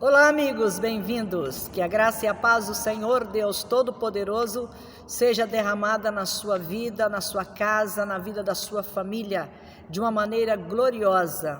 Olá, amigos, bem-vindos. Que a graça e a paz do Senhor Deus Todo-Poderoso seja derramada na sua vida, na sua casa, na vida da sua família, de uma maneira gloriosa.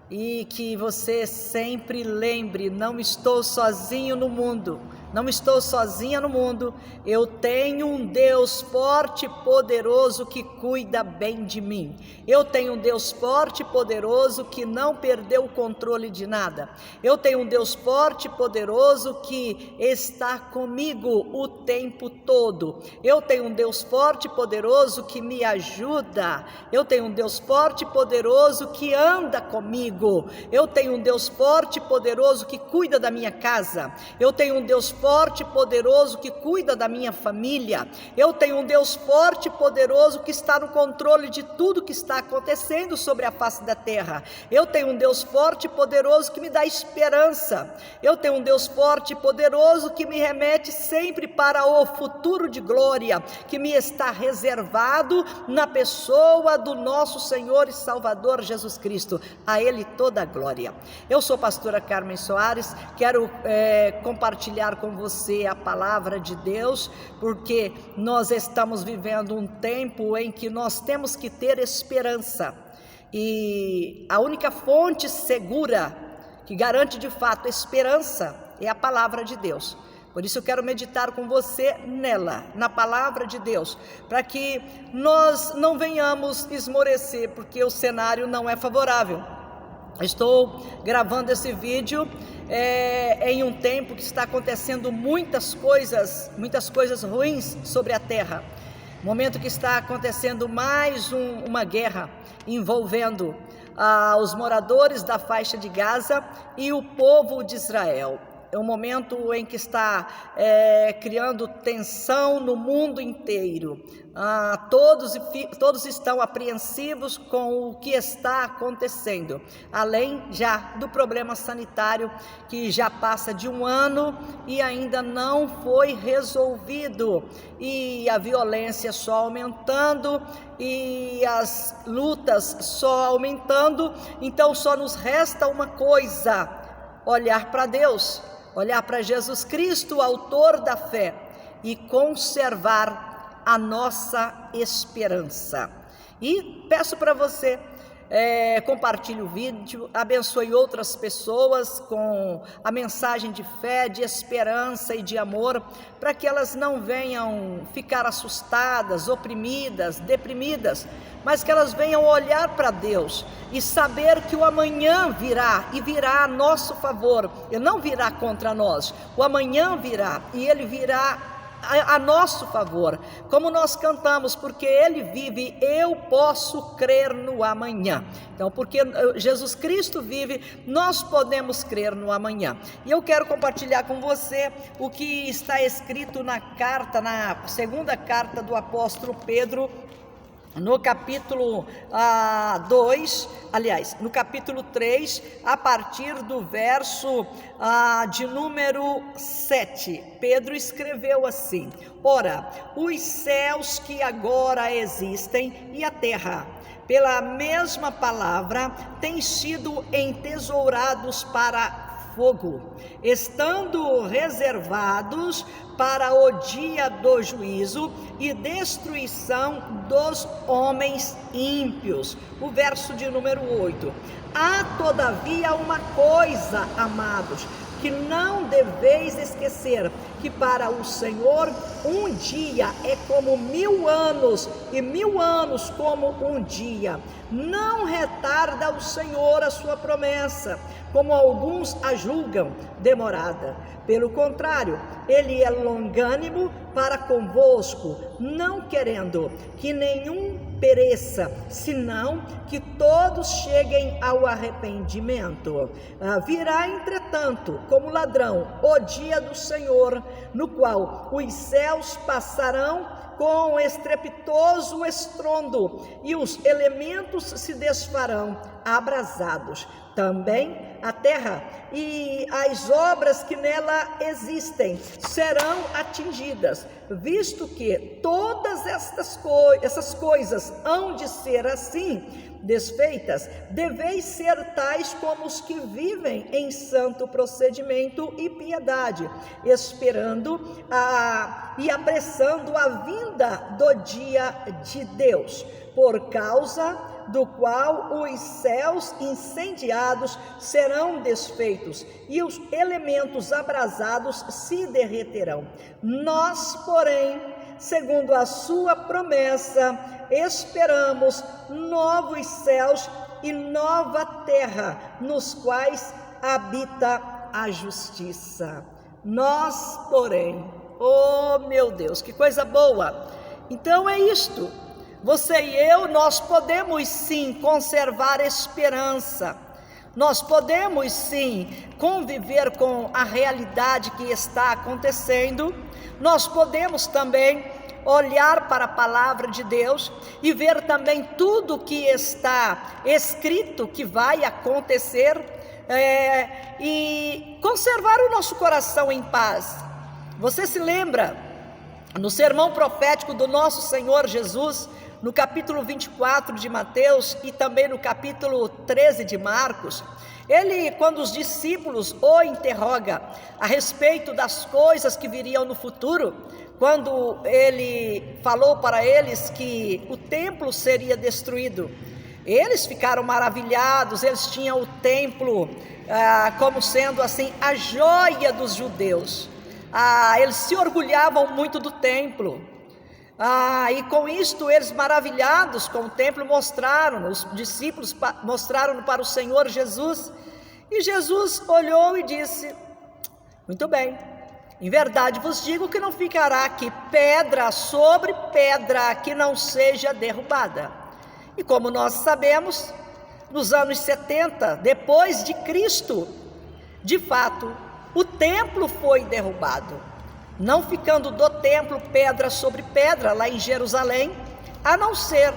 E que você sempre lembre: não estou sozinho no mundo, não estou sozinha no mundo. Eu tenho um Deus forte e poderoso que cuida bem de mim. Eu tenho um Deus forte e poderoso que não perdeu o controle de nada. Eu tenho um Deus forte e poderoso que está comigo o tempo todo. Eu tenho um Deus forte e poderoso que me ajuda. Eu tenho um Deus forte e poderoso que anda comigo. Eu tenho um Deus forte e poderoso que cuida da minha casa. Eu tenho um Deus forte e poderoso que cuida da minha família. Eu tenho um Deus forte e poderoso que está no controle de tudo que está acontecendo sobre a face da terra. Eu tenho um Deus forte e poderoso que me dá esperança. Eu tenho um Deus forte e poderoso que me remete sempre para o futuro de glória, que me está reservado na pessoa do nosso Senhor e Salvador Jesus Cristo. A Ele toda a glória. Eu sou a pastora Carmen Soares, quero compartilhar com você a palavra de Deus, porque nós estamos vivendo um tempo em que nós temos que ter esperança, e a única fonte segura que garante de fato esperança é a palavra de Deus. Por isso eu quero meditar com você nela, na palavra de Deus, para que nós não venhamos esmorecer, porque o cenário não é favorável. Estou gravando esse vídeo em um tempo que está acontecendo muitas coisas ruins sobre a terra. Momento que está acontecendo mais uma guerra envolvendo os moradores da faixa de Gaza e o povo de Israel. É um momento em que está criando tensão no mundo inteiro. Todos estão apreensivos com o que está acontecendo, além já do problema sanitário que já passa de um ano e ainda não foi resolvido, e a violência só aumentando e as lutas só aumentando. Então só nos resta uma coisa: olhar para Deus, olhar para Jesus Cristo, autor da fé, e conservar a nossa esperança. E peço para você, compartilhe o vídeo, abençoe outras pessoas com a mensagem de fé, de esperança e de amor, para que elas não venham ficar assustadas, oprimidas, deprimidas, mas que elas venham olhar para Deus e saber que o amanhã virá, e virá a nosso favor. Ele não virá contra nós, o amanhã virá, e ele virá a nosso favor, como nós cantamos: porque Ele vive, eu posso crer no amanhã. Então, porque Jesus Cristo vive, nós podemos crer no amanhã. E eu quero compartilhar com você o que está escrito na segunda carta do apóstolo Pedro, no capítulo 3, a partir do verso de número 7, Pedro escreveu assim: ora, os céus que agora existem e a terra, pela mesma palavra, têm sido entesourados para fogo, estando reservados para o dia do juízo e destruição dos homens ímpios. O verso de número 8: há todavia uma coisa, amados, que não deveis esquecer, que para o Senhor um dia é como 1000 anos, e 1000 anos como um dia. Não retarda o Senhor a sua promessa, como alguns a julgam demorada. Pelo contrário, Ele é longânimo para convosco, não querendo que nenhum pereça, senão que todos cheguem ao arrependimento. Virá, entretanto, como ladrão, o dia do Senhor, no qual os céus passarão com estrepitoso estrondo, e os elementos se desfarão abrasados. Também a terra e as obras que nela existem serão atingidas, visto que todas essas coisas hão de ser assim desfeitas. Deveis ser tais como os que vivem em santo procedimento e piedade, esperando e apressando a vinda do dia de Deus, por causa do qual os céus incendiados serão desfeitos e os elementos abrasados se derreterão. Nós, porém, segundo a sua promessa, esperamos novos céus e nova terra, nos quais habita a justiça. Nós, porém, oh meu Deus, que coisa boa! Então é isto. Você e eu, nós podemos sim conservar esperança, nós podemos sim conviver com a realidade que está acontecendo, nós podemos também olhar para a palavra de Deus e ver também tudo que está escrito que vai acontecer e conservar o nosso coração em paz. Você se lembra no sermão profético do nosso Senhor Jesus, no capítulo 24 de Mateus e também no capítulo 13 de Marcos, ele, quando os discípulos o interroga a respeito das coisas que viriam no futuro, quando ele falou para eles que o templo seria destruído, eles ficaram maravilhados. Eles tinham o templo como sendo assim a joia dos judeus, eles se orgulhavam muito do templo. E com isto eles, maravilhados com o templo, os discípulos mostraram para o Senhor Jesus, e Jesus olhou e disse: muito bem, em verdade vos digo que não ficará aqui pedra sobre pedra que não seja derrubada. E como nós sabemos, nos anos 70 depois de Cristo, de fato, o templo foi derrubado, não ficando do templo pedra sobre pedra lá em Jerusalém, a não ser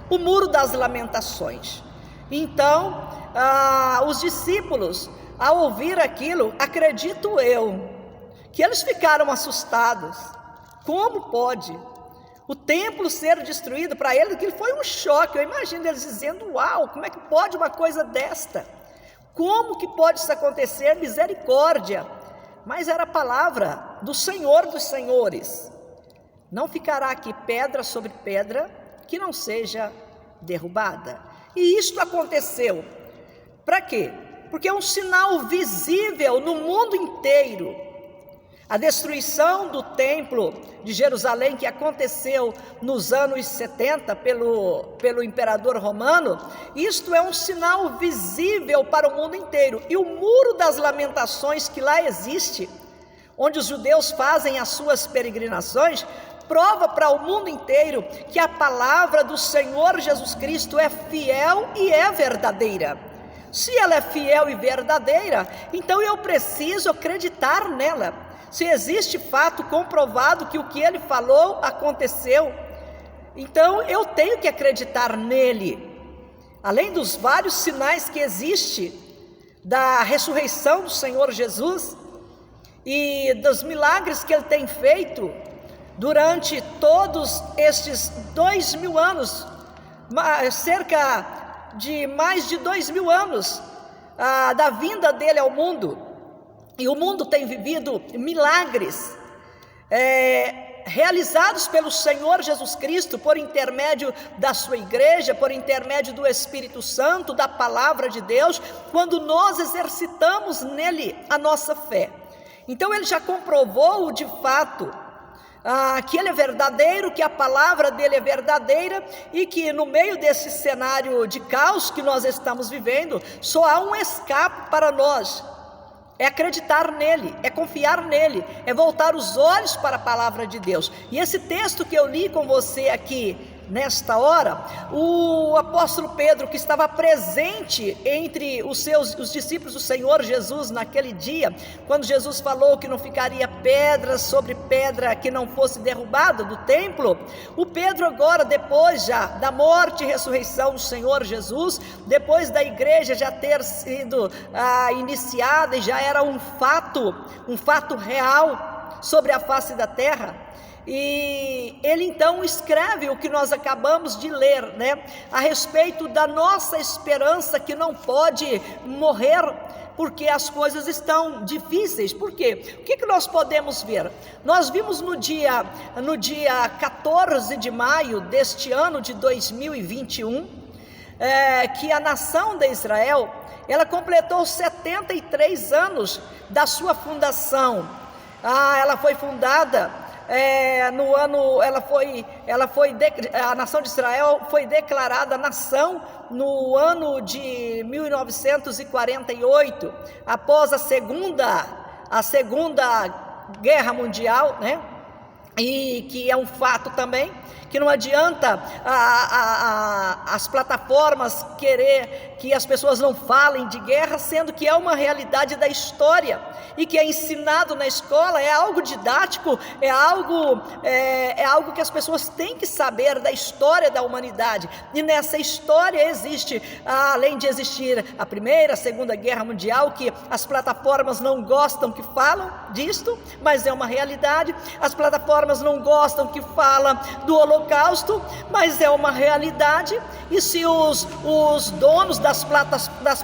o Muro das Lamentações. Então, os discípulos, ao ouvir aquilo, acredito eu, que eles ficaram assustados. Como pode o templo ser destruído? Para eles aquilo foi um choque. Eu imagino eles dizendo: uau, como é que pode uma coisa desta? Como que pode isso acontecer? Misericórdia! Mas era a palavra do Senhor dos Senhores: não ficará aqui pedra sobre pedra que não seja derrubada. E isto aconteceu. Para quê? Porque é um sinal visível no mundo inteiro. A destruição do templo de Jerusalém, que aconteceu nos anos 70 pelo imperador romano, isto é um sinal visível para o mundo inteiro. E o Muro das Lamentações que lá existe, onde os judeus fazem as suas peregrinações, prova para o mundo inteiro que a palavra do Senhor Jesus Cristo é fiel e é verdadeira. Se ela é fiel e verdadeira, então eu preciso acreditar nela. Se existe fato comprovado que o que ele falou aconteceu, então eu tenho que acreditar nele. Além dos vários sinais que existe da ressurreição do Senhor Jesus e dos milagres que ele tem feito durante todos estes 2000 anos, cerca de mais de 2000 anos da vinda dele ao mundo. E o mundo tem vivido milagres realizados pelo Senhor Jesus Cristo por intermédio da sua igreja, por intermédio do Espírito Santo, da palavra de Deus, quando nós exercitamos nele a nossa fé. Então ele já comprovou de fato que ele é verdadeiro, que a palavra dele é verdadeira, e que no meio desse cenário de caos que nós estamos vivendo, só há um escape para nós. É acreditar nele, é confiar nele, é voltar os olhos para a palavra de Deus. E esse texto que eu li com você aqui nesta hora, o apóstolo Pedro, que estava presente entre os discípulos do Senhor Jesus naquele dia, quando Jesus falou que não ficaria pedra sobre pedra que não fosse derrubada do templo, o Pedro agora, depois já da morte e ressurreição do Senhor Jesus, depois da igreja já ter sido iniciada e já era um fato real sobre a face da terra, e ele então escreve o que nós acabamos de ler, né? A respeito da nossa esperança que não pode morrer, porque as coisas estão difíceis. Por quê? O que nós podemos ver? Nós vimos no dia 14 de maio deste ano de 2021, que a nação de Israel, ela completou 73 anos da sua fundação. Ela foi fundada no ano, a nação de Israel foi declarada nação no ano de 1948, após a segunda Guerra Mundial, né? E que é um fato também, que não adianta as plataformas querer que as pessoas não falem de guerra, sendo que é uma realidade da história, e que é ensinado na escola, é algo didático, é algo que as pessoas têm que saber da história da humanidade. E nessa história existe, além de existir a Primeira, a Segunda Guerra Mundial, que as plataformas não gostam que falam disto, mas é uma realidade. As plataformas não gostam que fala do Holocausto, mas é uma realidade. E se os donos das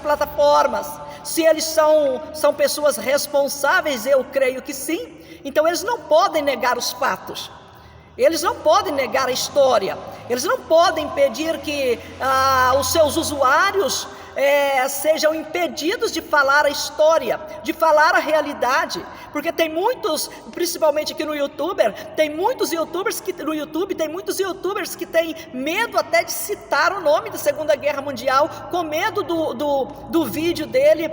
plataformas, se eles são pessoas responsáveis, eu creio que sim, então eles não podem negar os fatos, eles não podem negar a história, eles não podem impedir que os seus usuários sejam impedidos de falar a história, de falar a realidade, porque tem muitos, principalmente aqui no YouTube, tem muitos youtubers que têm medo até de citar o nome da Segunda Guerra Mundial, com medo do vídeo dele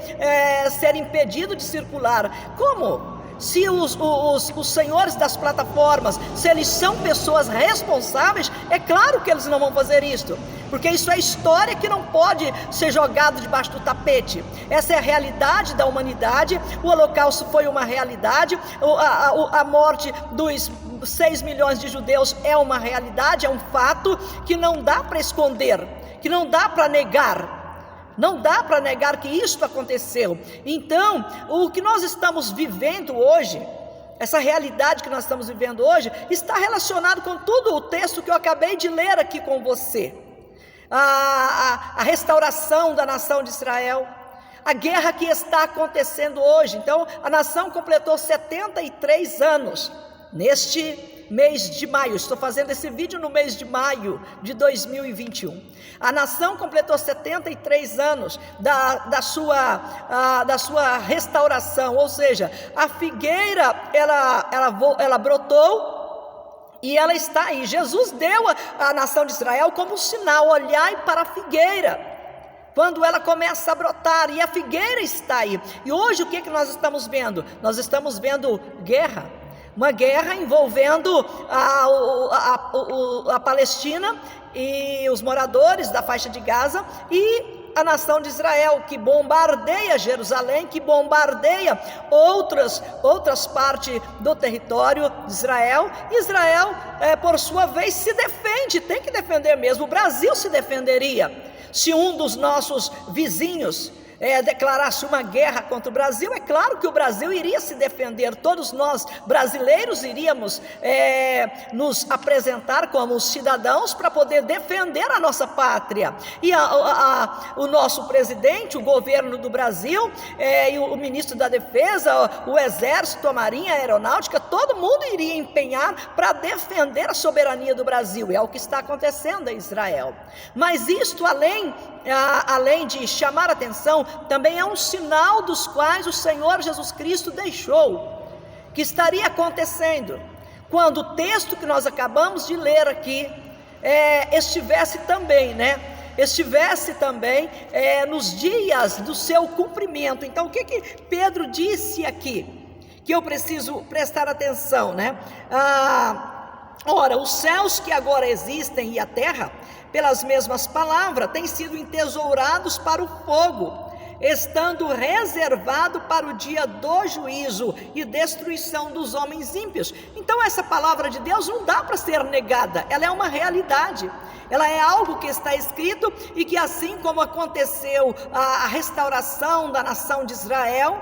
ser impedido de circular. Como? Se os senhores das plataformas, se eles são pessoas responsáveis, é claro que eles não vão fazer isso, porque isso é história que não pode ser jogado debaixo do tapete. Essa é a realidade da humanidade. O Holocausto foi uma realidade, a morte dos 6 milhões de judeus é uma realidade, é um fato que não dá para esconder, que não dá para negar. Não dá para negar que isto aconteceu. Então, o que nós estamos vivendo hoje, essa realidade que nós estamos vivendo hoje, está relacionado com todo o texto que eu acabei de ler aqui com você. A restauração da nação de Israel, a guerra que está acontecendo hoje. Então, a nação completou 73 anos neste mês de maio. Estou fazendo esse vídeo no mês de maio de 2021. A nação completou 73 anos da sua restauração, ou seja, a figueira ela brotou e ela está aí. Jesus deu a nação de Israel como sinal: olhai para a figueira, quando ela começa a brotar, e a figueira está aí. E hoje o que nós estamos vendo? Nós estamos vendo guerra. Uma guerra envolvendo a Palestina e os moradores da faixa de Gaza, e a nação de Israel, que bombardeia Jerusalém, que bombardeia outras partes do território de Israel. Israel, por sua vez, se defende, tem que defender mesmo. O Brasil se defenderia se um dos nossos vizinhos declarasse uma guerra contra o Brasil. É claro que o Brasil iria se defender, todos nós brasileiros iríamos nos apresentar como cidadãos para poder defender a nossa pátria. E o nosso presidente, o governo do Brasil, e o ministro da Defesa, o Exército, a Marinha, a Aeronáutica, todo mundo iria empenhar para defender a soberania do Brasil. É o que está acontecendo em Israel. Mas isto, além de chamar a atenção, também é um sinal dos quais o Senhor Jesus Cristo deixou, que estaria acontecendo quando o texto que nós acabamos de ler aqui estivesse também, nos dias do seu cumprimento. Então, o que Pedro disse aqui, que eu preciso prestar atenção, Ora, os céus que agora existem e a terra, pelas mesmas palavras, têm sido entesourados para o fogo, estando reservado para o dia do juízo e destruição dos homens ímpios. Então essa palavra de Deus não dá para ser negada, ela é uma realidade, ela é algo que está escrito, e que assim como aconteceu a restauração da nação de Israel,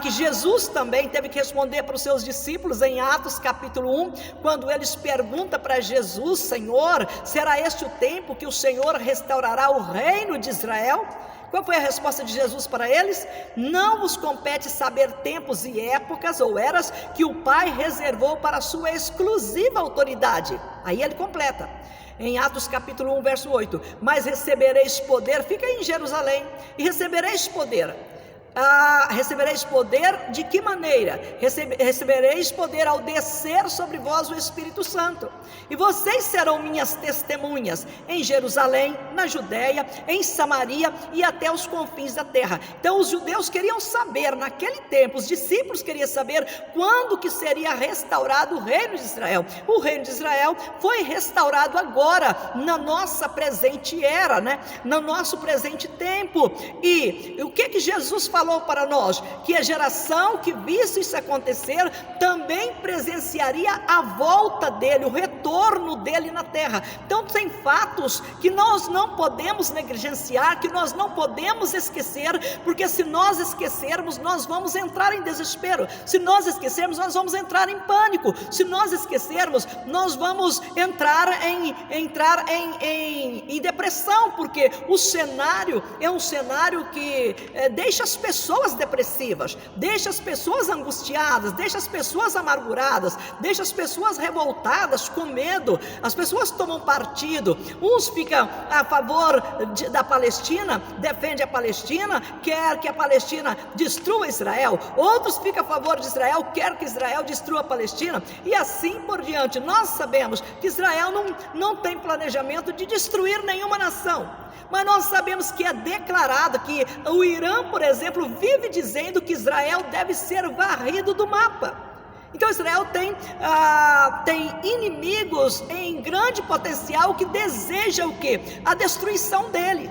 que Jesus também teve que responder para os seus discípulos em Atos capítulo 1, quando eles perguntam para Jesus: Senhor, será este o tempo que o Senhor restaurará o reino de Israel? Qual foi a resposta de Jesus para eles? Não vos compete saber tempos e épocas ou eras que o Pai reservou para a sua exclusiva autoridade. Aí ele completa, em Atos capítulo 1, verso 8: mas recebereis poder, fica aí em Jerusalém, e recebereis poder. Recebereis poder de que maneira? Recebereis poder ao descer sobre vós o Espírito Santo, e vocês serão minhas testemunhas em Jerusalém, na Judéia, em Samaria e até os confins da terra. Então os judeus queriam saber, naquele tempo, os discípulos queriam saber quando que seria restaurado o reino de Israel. O reino de Israel foi restaurado agora, na nossa presente era, no nosso presente tempo. E o que Jesus falou para nós? Que a geração que visse isso acontecer também presenciaria a volta dele, o retorno dele na terra. Então tem fatos que nós não podemos negligenciar, que nós não podemos esquecer, porque se nós esquecermos, nós vamos entrar em desespero. Se nós esquecermos, nós vamos entrar em pânico. Se nós esquecermos, nós vamos entrar em depressão, porque o cenário é um cenário que deixa as pessoas depressivas, deixa as pessoas angustiadas, deixa as pessoas amarguradas, deixa as pessoas revoltadas, com medo. As pessoas tomam partido, uns ficam a favor da Palestina, defende a Palestina, quer que a Palestina destrua Israel, outros ficam a favor de Israel, quer que Israel destrua a Palestina, e assim por diante. Nós sabemos que Israel não tem planejamento de destruir nenhuma nação, mas nós sabemos que é declarado que o Irã, por exemplo, vive dizendo que Israel deve ser varrido do mapa. Então Israel tem inimigos em grande potencial que desejam o quê? A destruição dele.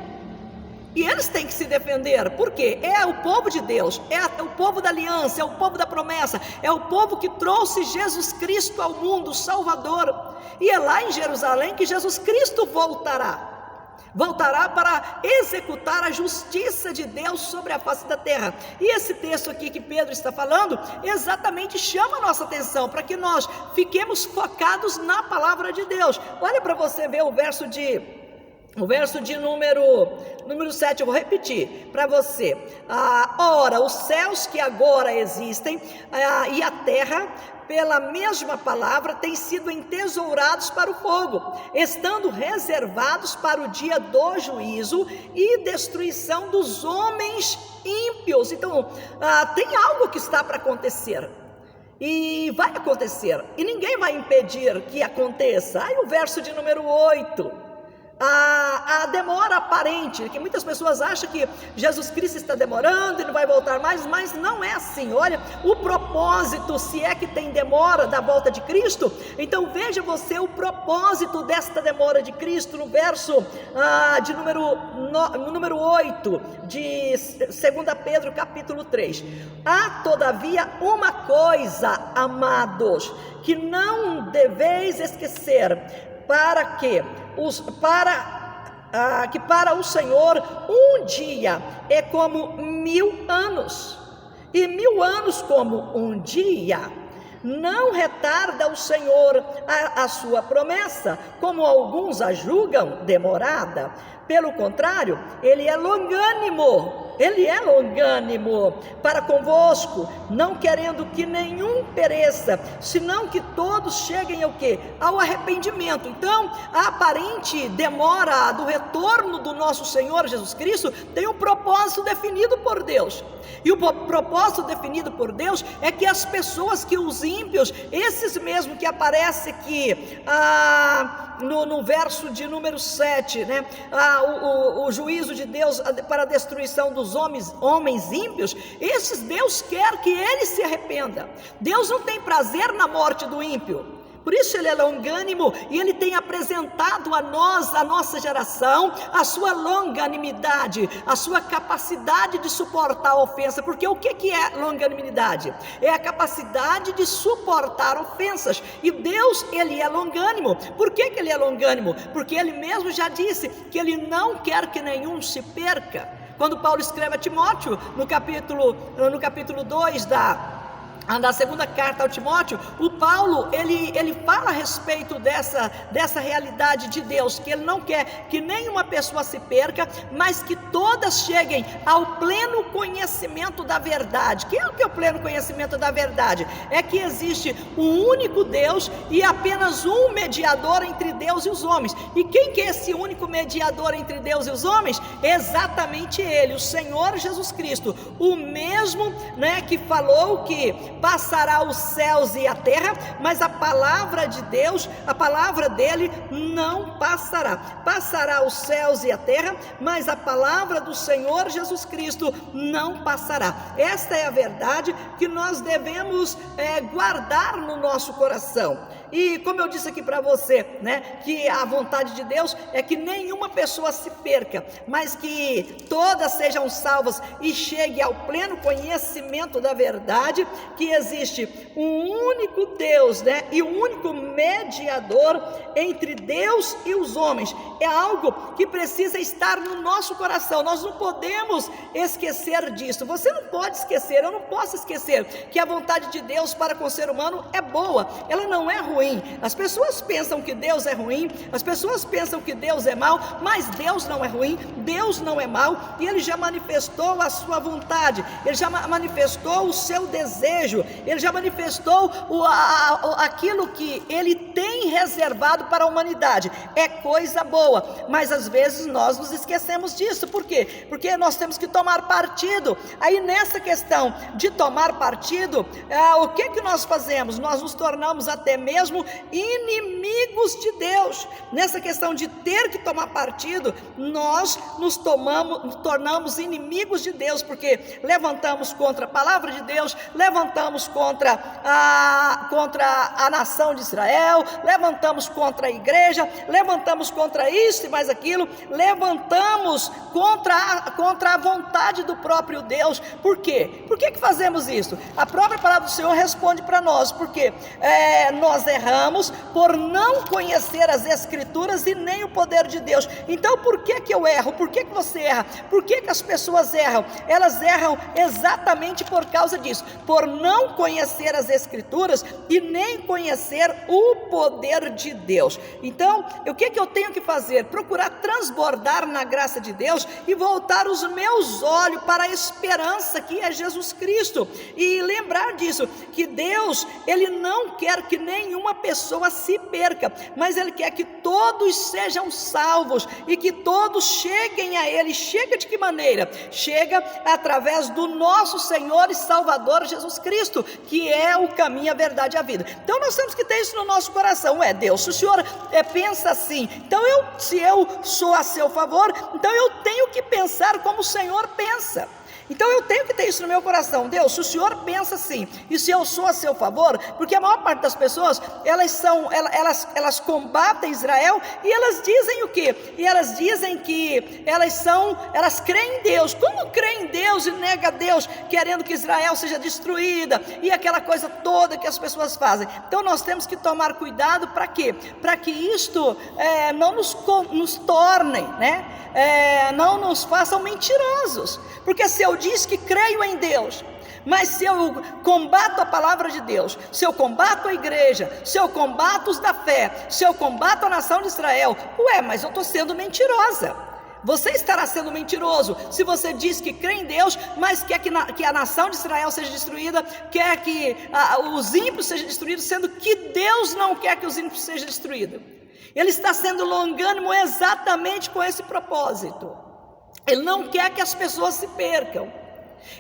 E eles têm que se defender, porque é o povo de Deus, é o povo da aliança, é o povo da promessa, é o povo que trouxe Jesus Cristo ao mundo, o Salvador. E é lá em Jerusalém que Jesus Cristo voltará para executar a justiça de Deus sobre a face da terra. E esse texto aqui que Pedro está falando, exatamente chama a nossa atenção, para que nós fiquemos focados na palavra de Deus. Olha para você ver o verso de número 7, eu vou repetir para você. Ora, os céus que agora existem e a terra, pela mesma palavra, têm sido entesourados para o fogo, estando reservados para o dia do juízo e destruição dos homens ímpios. Então, tem algo que está para acontecer, e vai acontecer, e ninguém vai impedir que aconteça. Aí o verso de número 8, a demora aparente, que muitas pessoas acham que Jesus Cristo está demorando e não vai voltar mais, mas não é assim. Olha, o propósito, se é que tem demora da volta de Cristo, então veja você o propósito desta demora de Cristo no verso de número 8 de 2 Pedro capítulo 3. Há todavia uma coisa, amados, que não deveis esquecer, que para o Senhor um dia é como 1000 anos, e 1000 anos como um dia. Não retarda o Senhor a sua promessa, como alguns a julgam demorada. Pelo contrário, Ele é longânimo para convosco, não querendo que nenhum pereça, senão que todos cheguem ao quê? Ao arrependimento. Então, a aparente demora do retorno do nosso Senhor Jesus Cristo tem um propósito definido por Deus. E o propósito definido por Deus é que as pessoas, que os ímpios, esses mesmo que aparece aqui no verso de número 7, o juízo de Deus para a destruição dos homens ímpios, esses Deus quer que ele se arrependa. Deus não tem prazer na morte do ímpio, Por isso ele é longânimo, e ele tem apresentado a nós, a nossa geração, a sua longanimidade, a sua capacidade de suportar a ofensa. Porque o que é longanimidade? É a capacidade de suportar ofensas. E Deus, ele é longânimo. Por que ele é longânimo? Porque ele mesmo já disse que ele não quer que nenhum se perca. Quando Paulo escreve a Timóteo, no capítulo 2 da segunda carta ao Timóteo, o Paulo, ele fala a respeito dessa realidade de Deus, que ele não quer que nenhuma pessoa se perca, mas que todas cheguem ao pleno conhecimento da verdade. Que é o pleno conhecimento da verdade? É que existe um único Deus e apenas um mediador entre Deus e os homens. E quem que é esse único mediador entre Deus e os homens? Exatamente ele, o Senhor Jesus Cristo, o mesmo, que falou que passará os céus e a terra, mas a palavra de Deus, a palavra dele não passará. Passará os céus e a terra, mas a palavra do Senhor Jesus Cristo não passará. Esta é a verdade que nós devemos guardar no nosso coração. E como eu disse aqui para você, que a vontade de Deus é que nenhuma pessoa se perca, mas que todas sejam salvas e chegue ao pleno conhecimento da verdade, que existe um único Deus, e um único mediador entre Deus e os homens. É algo que precisa estar no nosso coração. Nós não podemos esquecer disso. Você não pode esquecer, eu não posso esquecer que a vontade de Deus para com o ser humano é boa, ela não é ruim. As pessoas pensam que Deus é ruim, as pessoas pensam que Deus é mau, mas Deus não é ruim, Deus não é mau, e Ele já manifestou a sua vontade, Ele já manifestou o seu desejo, Ele já manifestou aquilo que Ele tem reservado para a humanidade. É coisa boa, mas às vezes nós nos esquecemos disso. Por quê? Porque nós temos que tomar partido. Aí nessa questão de tomar partido, o que nós fazemos? Nós nos tornamos até mesmo inimigos de Deus. Nessa questão de ter que tomar partido, nós nos tornamos inimigos de Deus, porque levantamos contra a palavra de Deus, levantamos contra a nação de Israel, levantamos contra a igreja, levantamos contra isso e mais aquilo, levantamos contra a vontade do próprio Deus. Por quê? Por que fazemos isso? A própria palavra do Senhor responde para nós, porque nós erramos por não conhecer as Escrituras e nem o poder de Deus. Então por que eu erro? Por que você erra? Por que as pessoas erram? Elas erram exatamente por causa disso, por não conhecer as Escrituras e nem conhecer o poder de Deus. Então o que eu tenho que fazer? Procurar transbordar na graça de Deus e voltar os meus olhos para a esperança que é Jesus Cristo, e lembrar disso, que Deus, Ele não quer que nenhuma pessoa se perca, mas Ele quer que todos sejam salvos e que todos cheguem a Ele. Chega de que maneira? Chega através do nosso Senhor e Salvador Jesus Cristo, que é o caminho, a verdade e a vida. Então nós temos que ter isso no nosso coração. Deus, se o Senhor pensa assim, então se eu sou a seu favor, então eu tenho que pensar como o Senhor pensa. Então eu tenho que ter isso no meu coração. Deus, se o Senhor pensa assim, e se eu sou a seu favor, porque a maior parte das pessoas, elas combatem Israel, e elas dizem o quê? E elas dizem que elas creem em Deus. Como creem em Deus e nega Deus, querendo que Israel seja destruída, e aquela coisa toda que as pessoas fazem? Então nós temos que tomar cuidado. Para quê? Para que isto não nos tornem, não nos façam mentirosos. Porque se eu diz que creio em Deus, mas se eu combato a palavra de Deus, se eu combato a igreja, se eu combato os da fé, se eu combato a nação de Israel, mas eu estou sendo mentirosa. Você estará sendo mentiroso se você diz que crê em Deus, mas quer que a nação de Israel seja destruída, quer que os ímpios sejam destruídos, sendo que Deus não quer que os ímpios sejam destruídos. Ele está sendo longânimo exatamente com esse propósito. Ele não quer que as pessoas se percam.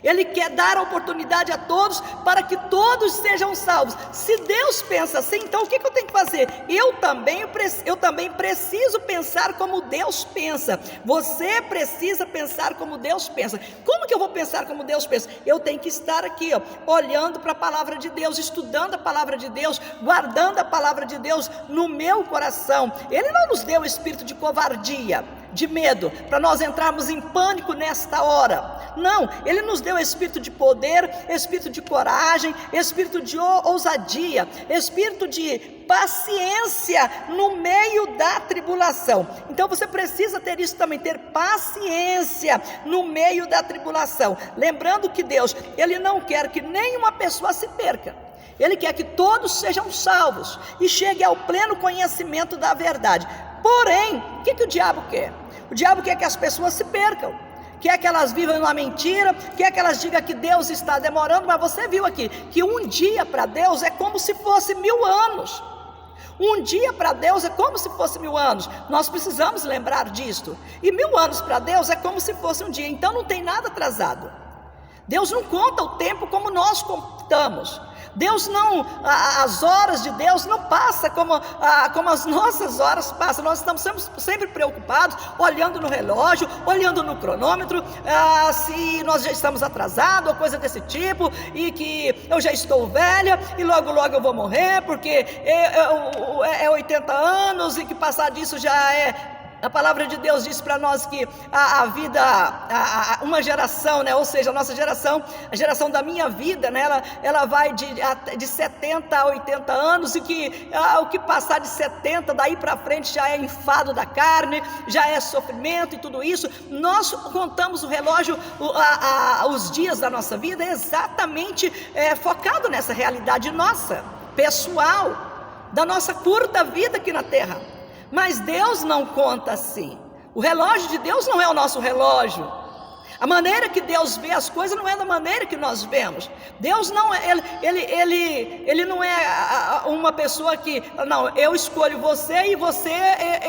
Ele quer dar a oportunidade a todos para que todos sejam salvos. Se Deus pensa assim, então o que eu tenho que fazer? Eu também preciso pensar como Deus pensa. Você precisa pensar como Deus pensa. Como que eu vou pensar como Deus pensa? Eu tenho que estar aqui, olhando para a palavra de Deus, estudando a palavra de Deus, guardando a palavra de Deus no meu coração. Ele não nos deu espírito de covardia, de medo, para nós entrarmos em pânico nesta hora. Não, Ele nos deu espírito de poder, espírito de coragem, espírito de ousadia, espírito de paciência no meio da tribulação. Então você precisa ter isso também, ter paciência no meio da tribulação. Lembrando que Deus, Ele não quer que nenhuma pessoa se perca. Ele quer que todos sejam salvos e cheguem ao pleno conhecimento da verdade. Porém, o que o diabo quer? O diabo quer que as pessoas se percam, quer que elas vivam uma mentira, quer que elas digam que Deus está demorando. Mas você viu aqui, que um dia para Deus é como se fosse 1000 anos. Um dia para Deus é como se fosse 1000 anos. Nós precisamos lembrar disto. E 1000 anos para Deus é como se fosse um dia. Então não tem nada atrasado. Deus não conta o tempo como nós contamos. Deus não, as horas de Deus não passam como as nossas horas passam. Nós estamos sempre preocupados, olhando no relógio, olhando no cronômetro, se nós já estamos atrasados, ou coisa desse tipo, e que eu já estou velha, e logo eu vou morrer, porque é 80 anos, e que passar disso já é... A palavra de Deus diz para nós que a vida, uma geração, né? Ou seja, a nossa geração, a geração da minha vida, né? ela vai de 70 a 80 anos, e que o que passar de 70 daí para frente já é enfado da carne, já é sofrimento e tudo isso. Nós contamos o relógio, os dias da nossa vida exatamente focado nessa realidade nossa, pessoal, da nossa curta vida aqui na terra. Mas Deus não conta assim. O relógio de Deus não é o nosso relógio. A maneira que Deus vê as coisas não é da maneira que nós vemos. Deus não é, ele não é uma pessoa que, não, eu escolho você e você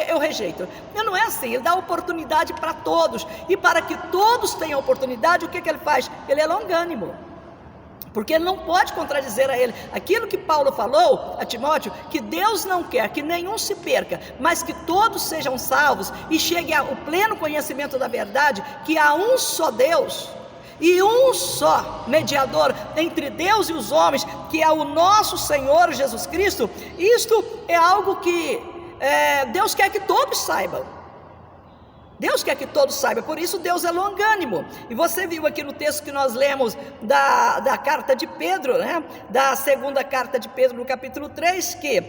eu rejeito. Ele não é assim. Ele dá oportunidade para todos, e para que todos tenham oportunidade, o que ele faz? Ele é longânimo, porque ele não pode contradizer a ele aquilo que Paulo falou a Timóteo, que Deus não quer que nenhum se perca, mas que todos sejam salvos e cheguem ao pleno conhecimento da verdade, que há um só Deus e um só mediador entre Deus e os homens, que é o nosso Senhor Jesus Cristo. Isto é algo que Deus quer que todos saibam. Deus quer que todos saibam, por isso Deus é longânimo. E você viu aqui no texto que nós lemos da carta de Pedro, né? Da segunda carta de Pedro, no capítulo 3, que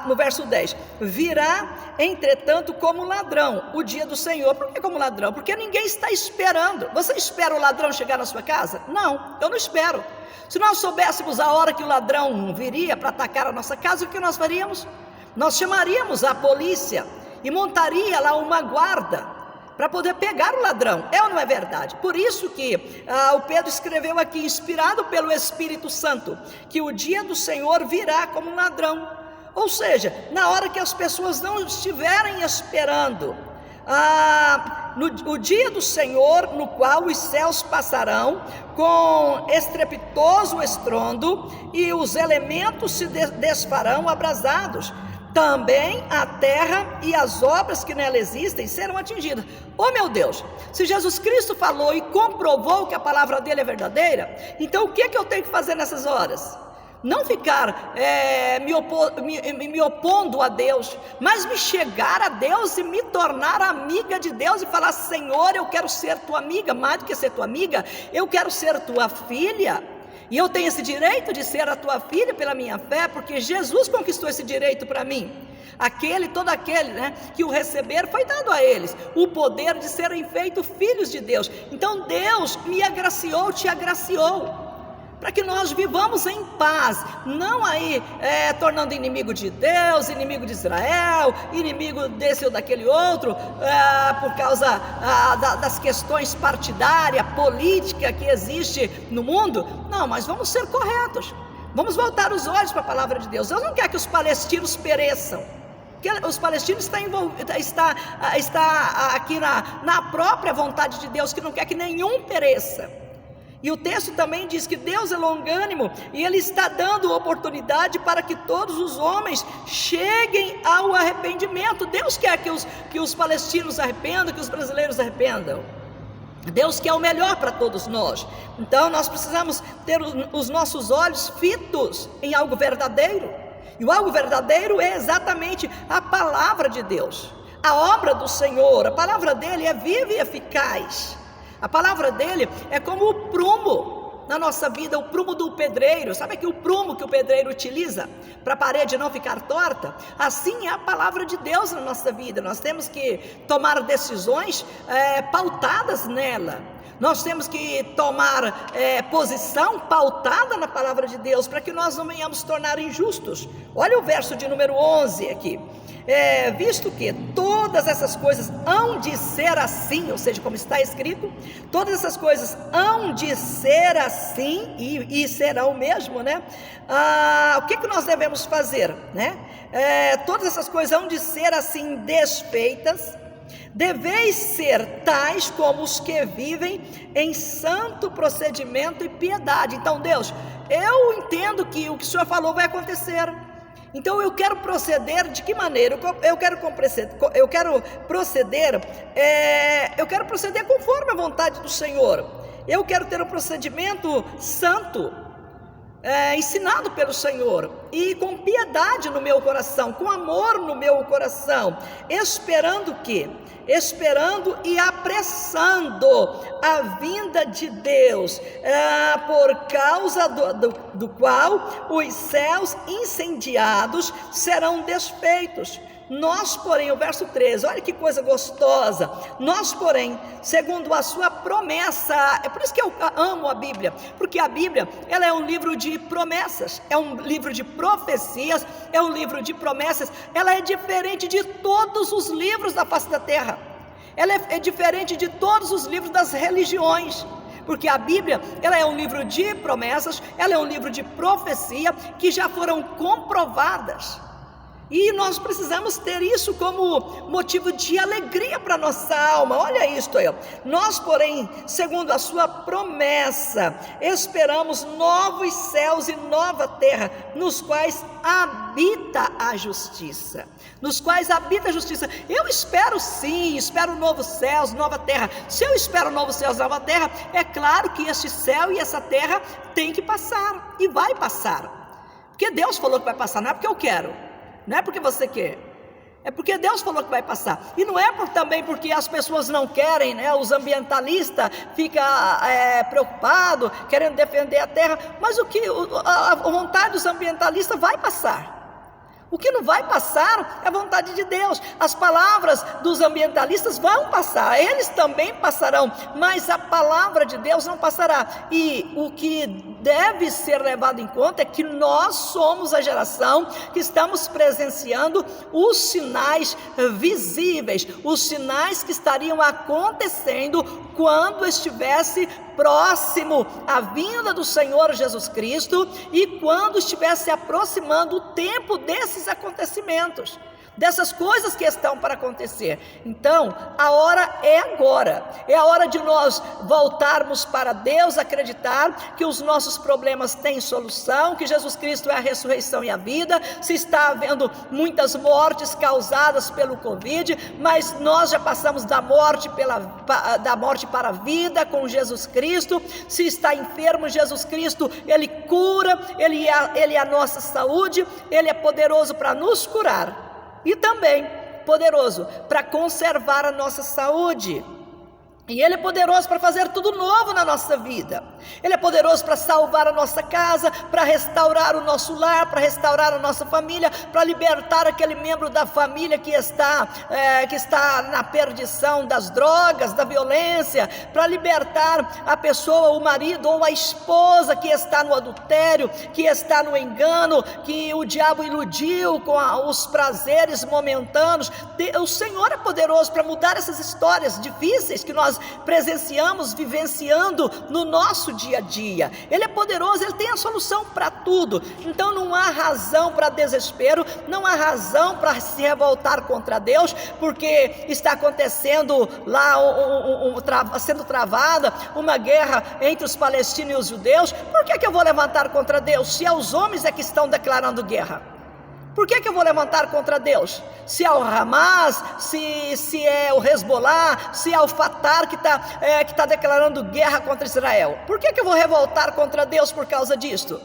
no verso 10, virá entretanto como ladrão o dia do Senhor. Por que como ladrão? Porque ninguém está esperando. Você espera o ladrão chegar na sua casa? Não, eu não espero. Se nós soubéssemos a hora que o ladrão viria para atacar a nossa casa, o que nós faríamos? Nós chamaríamos a polícia e montaria lá uma guarda para poder pegar o ladrão. É ou não é verdade? Por isso que o Pedro escreveu aqui, inspirado pelo Espírito Santo, que o dia do Senhor virá como um ladrão. Ou seja, na hora que as pessoas não estiverem esperando, o dia do Senhor, no qual os céus passarão com estrepitoso estrondo, e os elementos se desfarão abrasados. Também a terra e as obras que nela existem serão atingidas. Oh meu Deus, se Jesus Cristo falou e comprovou que a palavra dele é verdadeira, então o que eu tenho que fazer nessas horas? Não ficar me opondo a Deus, mas me chegar a Deus e me tornar amiga de Deus e falar: Senhor, eu quero ser tua amiga. Mais do que ser tua amiga, eu quero ser tua filha. E eu tenho esse direito de ser a tua filha pela minha fé, porque Jesus conquistou esse direito para mim. Todo aquele, né, que o receber, foi dado a eles o poder de serem feitos filhos de Deus. Então Deus me agraciou, te agraciou, para que nós vivamos em paz, não aí tornando inimigo de Deus, inimigo de Israel, inimigo desse ou daquele outro, por causa das questões partidárias, política que existe no mundo. Não, mas vamos ser corretos, vamos voltar os olhos para a palavra de Deus. Deus não quer que os palestinos pereçam, porque os palestinos está aqui na própria vontade de Deus, que não quer que nenhum pereça. E o texto também diz que Deus é longânimo e Ele está dando oportunidade para que todos os homens cheguem ao arrependimento. Deus quer que os palestinos arrependam, que os brasileiros arrependam. Deus quer o melhor para todos nós. Então nós precisamos ter os nossos olhos fitos em algo verdadeiro. E o algo verdadeiro é exatamente a palavra de Deus, a obra do Senhor. A palavra dele é viva e eficaz. A palavra dele é como o prumo na nossa vida, o prumo do pedreiro. Sabe que o prumo que o pedreiro utiliza para a parede não ficar torta? Assim é a palavra de Deus na nossa vida. Nós temos que tomar decisões pautadas nela. Nós temos que tomar posição pautada na palavra de Deus, para que nós não venhamos tornar injustos. Olha o verso de número 11 aqui. Visto que todas essas coisas hão de ser assim, ou seja, como está escrito, todas essas coisas hão de ser assim, e serão mesmo, né? O que nós devemos fazer, né? Todas essas coisas hão de ser assim desfeitas. Deveis ser tais como os que vivem em santo procedimento e piedade. Então, Deus, eu entendo que o que o Senhor falou vai acontecer. Então eu quero proceder de que maneira? Eu quero proceder conforme a vontade do Senhor. Eu quero ter um procedimento santo, ensinado pelo Senhor, e com piedade no meu coração, com amor no meu coração, esperando o quê? Esperando e apressando a vinda de Deus, por causa do qual os céus incendiados serão desfeitos. Nós, porém, o verso 13, olha que coisa gostosa. Nós, porém, segundo a sua promessa, é por isso que eu amo a Bíblia, porque a Bíblia, ela é um livro de promessas, é um livro de profecias, é um livro de promessas. Ela é diferente de todos os livros da face da terra, ela é diferente de todos os livros das religiões, porque a Bíblia, ela é um livro de promessas, ela é um livro de profecia, que já foram comprovadas. E nós precisamos ter isso como motivo de alegria para a nossa alma. Olha isto aí, ó. Nós, porém, segundo a sua promessa, esperamos novos céus e nova terra, nos quais habita a justiça. Nos quais habita a justiça. Eu espero sim, espero novos céus, nova terra. Se eu espero novos céus, nova terra, é claro que este céu e essa terra tem que passar, e vai passar. Porque Deus falou que vai passar, não é porque eu quero. Não é porque você quer, é porque Deus falou que vai passar. E não é também porque as pessoas não querem, né? Os ambientalistas ficam preocupados, querendo defender a terra. Mas a vontade dos ambientalistas vai passar. O que não vai passar é a vontade de Deus. As palavras dos ambientalistas vão passar, eles também passarão, mas a palavra de Deus não passará. E o que deve ser levado em conta é que nós somos a geração que estamos presenciando os sinais visíveis, os sinais que estariam acontecendo quando estivesse próximo a vinda do Senhor Jesus Cristo, e quando estivesse aproximando o tempo desses acontecimentos, dessas coisas que estão para acontecer. Então, a hora é agora, é a hora de nós voltarmos para Deus, acreditar que os nossos problemas têm solução, que Jesus Cristo é a ressurreição e a vida. Se está havendo muitas mortes causadas pelo Covid, mas nós já passamos da morte para a vida com Jesus Cristo. Se está enfermo, Jesus Cristo, Ele cura, Ele é a nossa saúde, Ele é poderoso para nos curar. E também poderoso para conservar a nossa saúde. E Ele é poderoso para fazer tudo novo na nossa vida. Ele é poderoso para salvar a nossa casa, para restaurar o nosso lar, para restaurar a nossa família, para libertar aquele membro da família que está na perdição das drogas, da violência, para libertar a pessoa, o marido ou a esposa que está no adultério, que está no engano, que o diabo iludiu com os prazeres momentâneos. O Senhor é poderoso para mudar essas histórias difíceis que nós nós presenciamos, vivenciando no nosso dia a dia. Ele é poderoso, Ele tem a solução para tudo. Então não há razão para desespero, não há razão para se revoltar contra Deus, porque está acontecendo lá, sendo travada uma guerra entre os palestinos e os judeus. Por que eu vou levantar contra Deus, se é os homens que estão declarando guerra? Por que eu vou levantar contra Deus? Se é o Hamas, se é o Hezbollah, se é o Fatah que está declarando guerra contra Israel. Por que eu vou revoltar contra Deus por causa disto?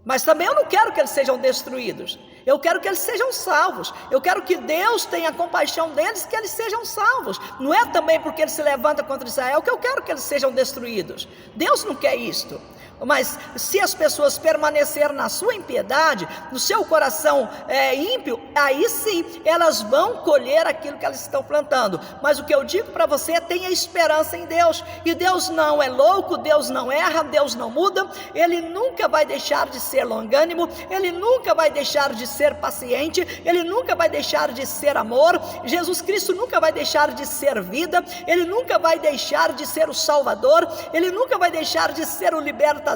Mas também eu não quero que eles sejam destruídos. Eu quero que eles sejam salvos. Eu quero que Deus tenha compaixão deles, que eles sejam salvos. Não é também porque eles se levantam contra Israel que eu quero que eles sejam destruídos. Deus não quer isto. Mas se as pessoas permanecerem na sua impiedade, no seu coração ímpio, aí sim elas vão colher aquilo que elas estão plantando. Mas o que eu digo para você é: tenha esperança em Deus. E Deus não é louco, Deus não erra, Deus não muda. Ele nunca vai deixar de ser longânimo, Ele nunca vai deixar de ser paciente, Ele nunca vai deixar de ser amor. Jesus Cristo nunca vai deixar de ser vida, Ele nunca vai deixar de ser o Salvador, Ele nunca vai deixar de ser o libertador,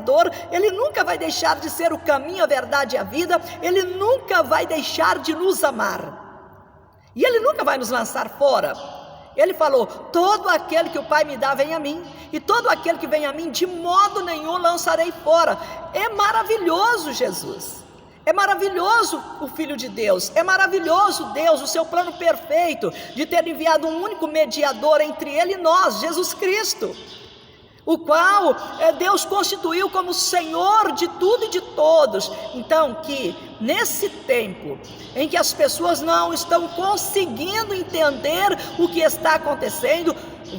Ele nunca vai deixar de ser o caminho, a verdade e a vida. Ele nunca vai deixar de nos amar, e Ele nunca vai nos lançar fora. Ele falou: todo aquele que o Pai me dá vem a mim, e todo aquele que vem a mim de modo nenhum lançarei fora. É maravilhoso Jesus, é maravilhoso o Filho de Deus, é maravilhoso Deus, o seu plano perfeito de ter enviado um único mediador entre Ele e nós, Jesus Cristo, o qual Deus constituiu como Senhor de tudo e de todos. Então, que nesse tempo em que as pessoas não estão conseguindo entender o que está acontecendo,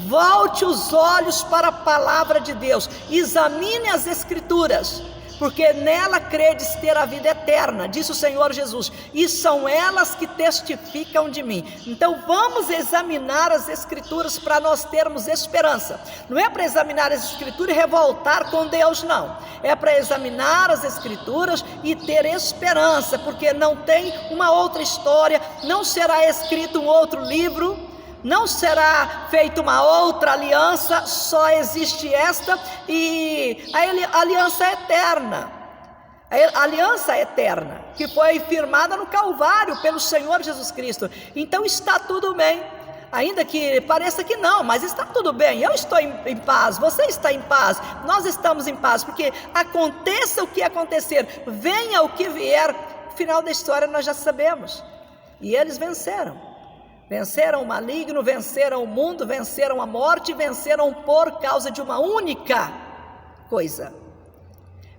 volte os olhos para a palavra de Deus, examine as Escrituras, porque nela credes ter a vida eterna, disse o Senhor Jesus, e são elas que testificam de mim. Então vamos examinar as Escrituras para nós termos esperança. Não é para examinar as Escrituras e revoltar com Deus, não. É para examinar as Escrituras e ter esperança, porque não tem uma outra história, não será escrito um outro livro, não será feita uma outra aliança, só existe esta, e a aliança eterna, a aliança eterna, que foi firmada no Calvário pelo Senhor Jesus Cristo. Então está tudo bem, ainda que pareça que não, mas está tudo bem. Eu estou em paz, você está em paz, nós estamos em paz, porque aconteça o que acontecer, venha o que vier, o final da história nós já sabemos. E eles venceram o maligno, venceram o mundo, venceram a morte, venceram por causa de uma única coisa: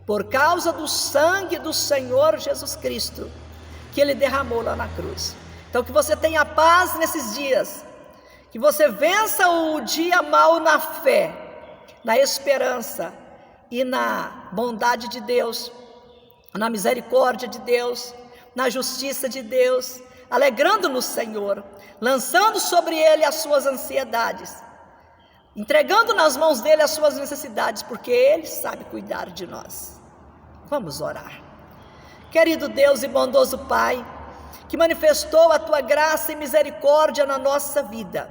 por causa do sangue do Senhor Jesus Cristo, que Ele derramou lá na cruz. Então que você tenha paz nesses dias, que você vença o dia mau na fé, na esperança e na bondade de Deus, na misericórdia de Deus, na justiça de Deus, alegrando no Senhor, lançando sobre Ele as suas ansiedades, entregando nas mãos dEle as suas necessidades, porque Ele sabe cuidar de nós. Vamos orar. Querido Deus e bondoso Pai, que manifestou a Tua graça e misericórdia na nossa vida,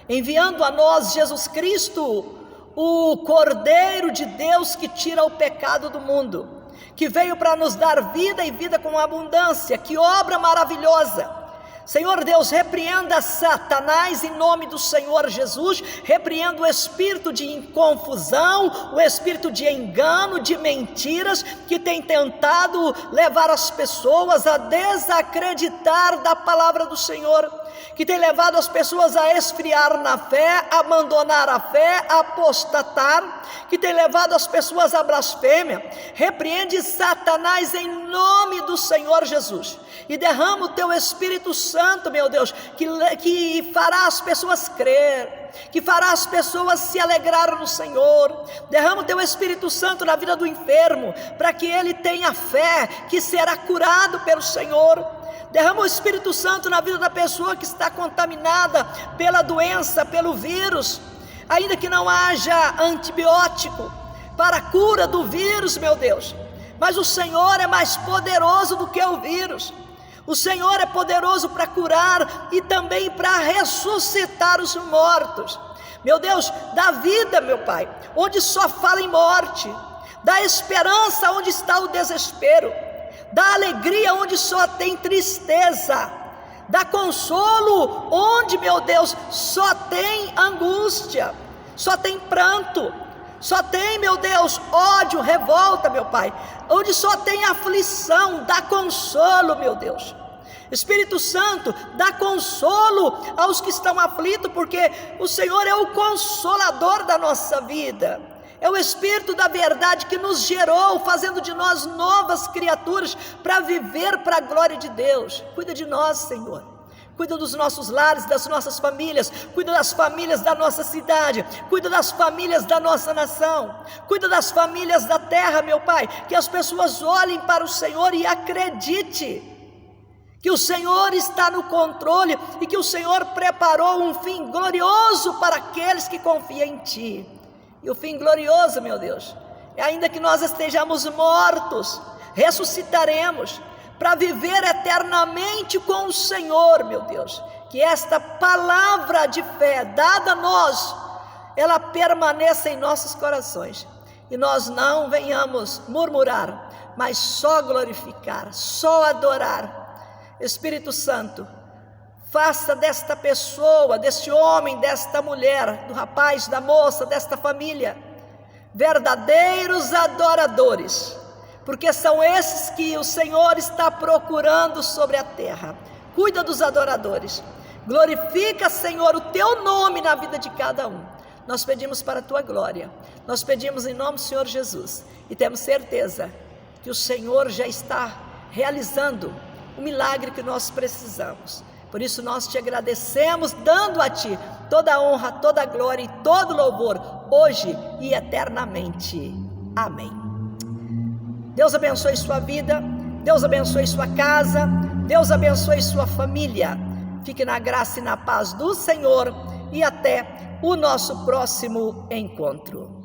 enviando a nós Jesus Cristo, o Cordeiro de Deus que tira o pecado do mundo, que veio para nos dar vida e vida com abundância. Que obra maravilhosa! Senhor Deus, repreenda Satanás em nome do Senhor Jesus, repreenda o espírito de confusão, o espírito de engano, de mentiras, que tem tentado levar as pessoas a desacreditar da palavra do Senhor, que tem levado as pessoas a esfriar na fé, abandonar a fé, a apostatar, que tem levado as pessoas à blasfêmia. Repreende Satanás em nome do Senhor Jesus, e derrama o Teu Espírito Santo, meu Deus, que fará as pessoas crer, que fará as pessoas se alegrar no Senhor. Derrama o Teu Espírito Santo na vida do enfermo, para que ele tenha fé que será curado pelo Senhor. Derrama o Espírito Santo na vida da pessoa que está contaminada pela doença, pelo vírus, ainda que não haja antibiótico para a cura do vírus, meu Deus, mas o Senhor é mais poderoso do que o vírus. O Senhor é poderoso para curar e também para ressuscitar os mortos. Meu Deus, dá vida, meu Pai, onde só fala em morte. Dá esperança onde está o desespero. Dá alegria onde só tem tristeza. Dá consolo onde, meu Deus, só tem angústia, só tem pranto, só tem, meu Deus, ódio, revolta, meu Pai. Onde só tem aflição, dá consolo, meu Deus. Espírito Santo, dá consolo aos que estão aflitos, porque o Senhor é o consolador da nossa vida. É o Espírito da verdade que nos gerou, fazendo de nós novas criaturas para viver para a glória de Deus. Cuida de nós, Senhor. Cuida dos nossos lares, das nossas famílias. Cuida das famílias da nossa cidade. Cuida das famílias da nossa nação. Cuida das famílias da terra, meu Pai. Que as pessoas olhem para o Senhor e acreditem que o Senhor está no controle e que o Senhor preparou um fim glorioso para aqueles que confiam em Ti. E o fim glorioso, meu Deus, é ainda que nós estejamos mortos, ressuscitaremos para viver eternamente com o Senhor, meu Deus. Que esta palavra de fé dada a nós, ela permaneça em nossos corações. E nós não venhamos murmurar, mas só glorificar, só adorar. Espírito Santo, faça desta pessoa, deste homem, desta mulher, do rapaz, da moça, desta família, verdadeiros adoradores, porque são esses que o Senhor está procurando sobre a terra. Cuida dos adoradores, glorifica, Senhor, o Teu nome na vida de cada um. Nós pedimos para a Tua glória, nós pedimos em nome do Senhor Jesus, e temos certeza que o Senhor já está realizando o milagre que nós precisamos. Por isso nós Te agradecemos, dando a Ti toda a honra, toda a glória e todo louvor, hoje e eternamente. Amém. Deus abençoe sua vida, Deus abençoe sua casa, Deus abençoe sua família. Fique na graça e na paz do Senhor e até o nosso próximo encontro.